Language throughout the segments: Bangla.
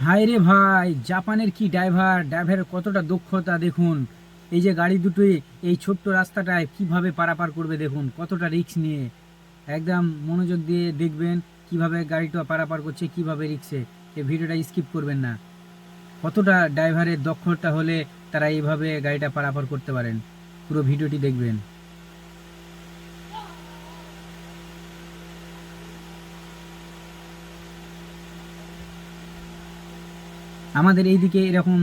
হায় রে ভাই, জাপানের কি ড্রাইভারের কতটা দক্ষতা দেখুন। এই যে গাড়ি দুটোই এই ছোট্ট রাস্তাটায় কিভাবে পারাপার করবে দেখুন, কতটা রিস্ক নিয়ে। একদম মনোযোগ দিয়ে দেখবেন কিভাবে গাড়িটা পারাপার করছে, কিভাবে রিক্সে। এই ভিডিওটা স্কিপ করবেন না। কতটা ড্রাইভারের দক্ষতা হলে তারা এইভাবে গাড়িটা পারাপার করতে পারেন, পুরো ভিডিওটি দেখবেন। আমাদের এইদিকে এরকম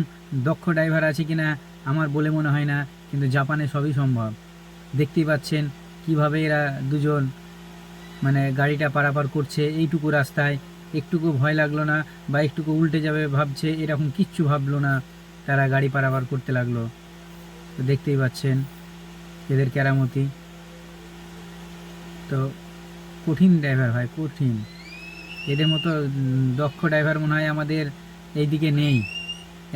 দক্ষ ড্রাইভার আছে কিনা আমার বলে মনে হয় না, কিন্তু জাপানে সবই সম্ভব। দেখতেই পাচ্ছেন কিভাবে এরা দুজন মানে গাড়িটা পারাপার করছে এইটুকু রাস্তায়। একটুকু ভয় লাগলো না, বা একটুকু উল্টে যাবে ভাবছে, এরকম কিচ্ছু ভাবলো না, তারা গাড়ি পারাপার করতে লাগলো। তো দেখতেই পাচ্ছেন এদের কেরামতি। তো কঠিন ড্রাইভার ভাই, কঠিন। এদের মতো দক্ষ ড্রাইভার মনে হয় আমাদের এইদিকে নেই।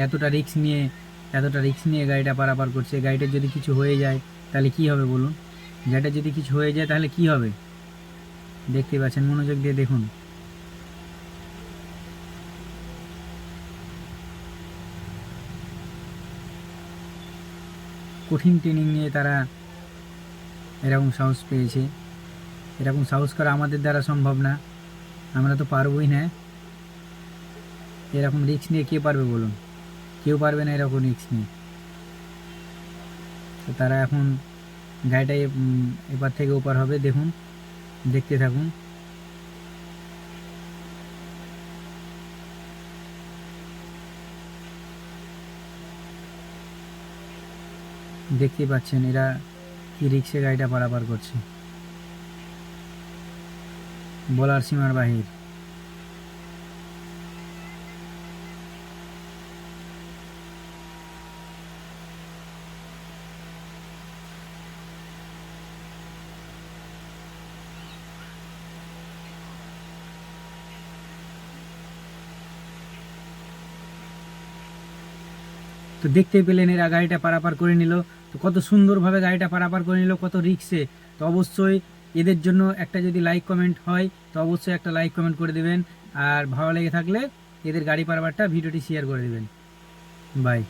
এতটা রিস্ক নিয়ে, গাড়িটা পারাপার করছে। গাড়িটার যদি কিছু হয়ে যায় তাহলে কি হবে বলুন? গাড়িটার যদি কিছু হয়ে যায় তাহলে কি হবে? দেখতে পাচ্ছেন, মনোযোগ দিয়ে দেখুন। কঠিন ট্রেনিং নিয়ে তারা এরকম সাহস পেয়েছে। এরকম সাহস করা আমাদের দ্বারা সম্ভব না, আমরা তো পারবোই না। এরকম রিস্ক নিয়ে কে পারবে বলুন? কেউ পারবে না এরকম রিস্ক নিয়ে। তো তারা এখন গাড়িটা এপার থেকে ওপার হবে, দেখুন, দেখতে থাকুন। দেখতেই পাচ্ছেন এরা কি রিক্সে গাড়িটা পারাপার করছে, বলার সীমার বাহির। তো দেখতেই পেলেন এরা গাড়িটা পারাপার করে নিল। তো কত সুন্দরভাবে গাড়িটা পারাপার করে নিল, কত রিক্সে। তো অবশ্যই এদের জন্য একটা যদি লাইক কমেন্ট হয়, তো অবশ্যই একটা লাইক কমেন্ট করে দেবেন। আর ভালো লেগে থাকলে এদের গাড়ি পারাপারটা ভিডিওটি শেয়ার করে দেবেন। বাই।